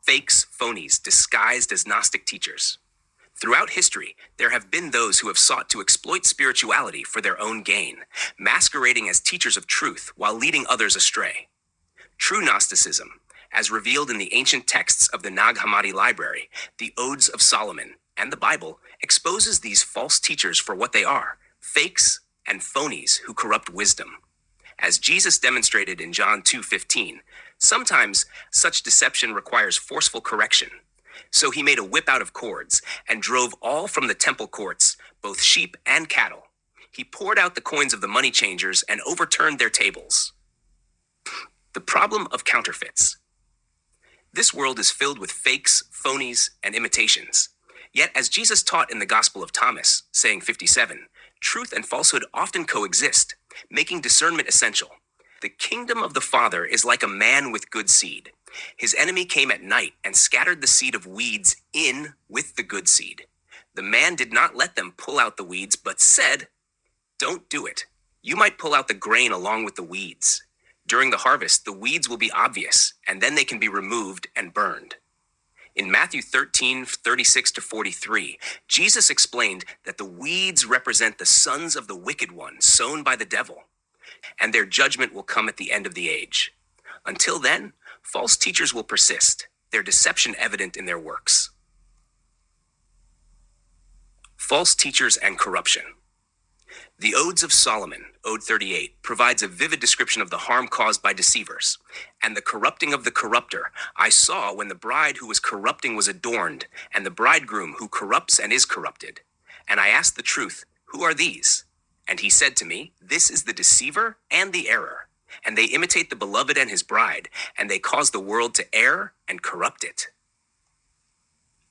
Fakes, phonies, disguised as Gnostic teachers. Throughout history, there have been those who have sought to exploit spirituality for their own gain, masquerading as teachers of truth while leading others astray. True Gnosticism, as revealed in the ancient texts of the Nag Hammadi Library, the Odes of Solomon, and the Bible, exposes these false teachers for what they are, fakes and phonies who corrupt wisdom. As Jesus demonstrated in John 2:15, sometimes such deception requires forceful correction. So he made a whip out of cords and drove all from the temple courts, both sheep and cattle. He poured out the coins of the money changers and overturned their tables. The problem of counterfeits. This world is filled with fakes, phonies, and imitations. Yet, as Jesus taught in the Gospel of Thomas, saying 57, truth and falsehood often coexist, making discernment essential. The kingdom of the Father is like a man with good seed. His enemy came at night and scattered the seed of weeds in with the good seed. The man did not let them pull out the weeds, but said, "Don't do it. You might pull out the grain along with the weeds. During the harvest, the weeds will be obvious, and then they can be removed and burned." In Matthew 13:36-43, Jesus explained that the weeds represent the sons of the wicked one sown by the devil, and their judgment will come at the end of the age. Until then, false teachers will persist, their deception evident in their works. False teachers and corruption. The Odes of Solomon, Ode 38, provides a vivid description of the harm caused by deceivers. And the corrupting of the corrupter I saw when the bride who was corrupting was adorned, and the bridegroom who corrupts and is corrupted. And I asked the truth, "Who are these?" And he said to me, "This is the deceiver and the error. And they imitate the beloved and his bride, and they cause the world to err and corrupt it."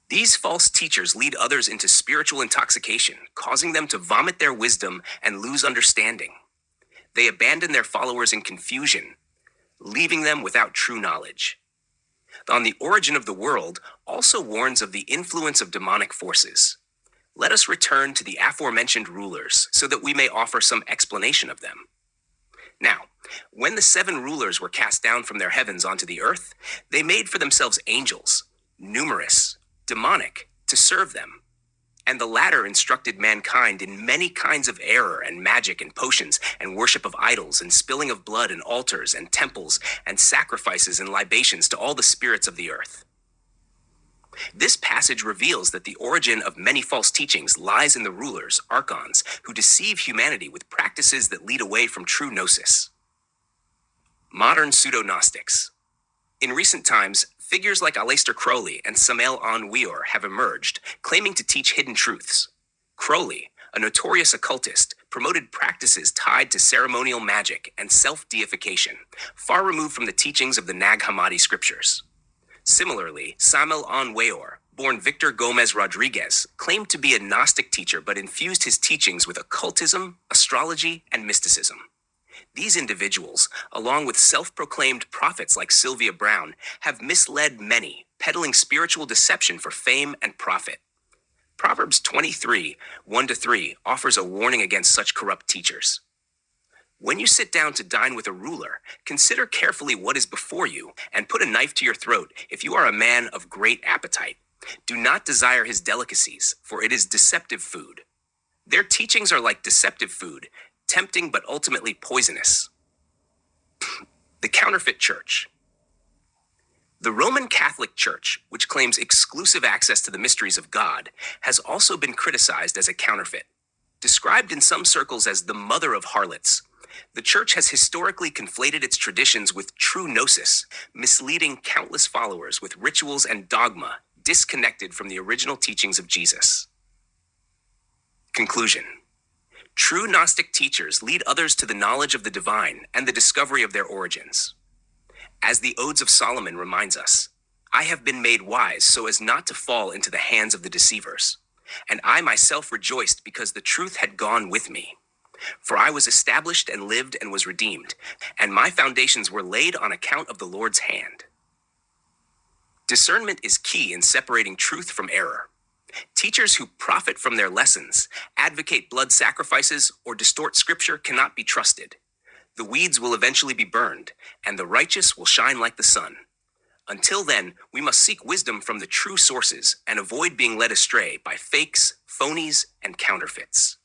These false teachers lead others into spiritual intoxication, causing them to vomit their wisdom and lose understanding. They abandon their followers in confusion, leaving them without true knowledge. On the Origin of the World also warns of the influence of demonic forces. Let us return to the aforementioned rulers so that we may offer some explanation of them. Now, when the 7 rulers were cast down from their heavens onto the earth, they made for themselves angels, numerous, demonic, to serve them. And the latter instructed mankind in many kinds of error and magic and potions and worship of idols and spilling of blood and altars and temples and sacrifices and libations to all the spirits of the earth. This passage reveals that the origin of many false teachings lies in the rulers, archons, who deceive humanity with practices that lead away from true gnosis. Modern pseudo-Gnostics. In recent times, figures like Aleister Crowley and Samael Aun Weor have emerged, claiming to teach hidden truths. Crowley, a notorious occultist, promoted practices tied to ceremonial magic and self-deification, far removed from the teachings of the Nag Hammadi scriptures. Similarly, Samael Aun Weor, born Victor Gomez Rodriguez, claimed to be a Gnostic teacher but infused his teachings with occultism, astrology, and mysticism. These individuals, along with self-proclaimed prophets like Sylvia Brown, have misled many, peddling spiritual deception for fame and profit. Proverbs 23, 1-3 offers a warning against such corrupt teachers. When you sit down to dine with a ruler, consider carefully what is before you and put a knife to your throat if you are a man of great appetite. Do not desire his delicacies, for it is deceptive food. Their teachings are like deceptive food, tempting but ultimately poisonous. The counterfeit church. The Roman Catholic Church, which claims exclusive access to the mysteries of God, has also been criticized as a counterfeit. Described in some circles as the mother of harlots, the church has historically conflated its traditions with true gnosis, misleading countless followers with rituals and dogma disconnected from the original teachings of Jesus. Conclusion. True Gnostic teachers lead others to the knowledge of the divine and the discovery of their origins. As the Odes of Solomon reminds us, "I have been made wise so as not to fall into the hands of the deceivers. And I myself rejoiced because the truth had gone with me. For I was established and lived and was redeemed, and my foundations were laid on account of the Lord's hand." Discernment is key in separating truth from error. Teachers who profit from their lessons, advocate blood sacrifices, or distort scripture cannot be trusted. The weeds will eventually be burned, and the righteous will shine like the sun. Until then, we must seek wisdom from the true sources and avoid being led astray by fakes, phonies, and counterfeits.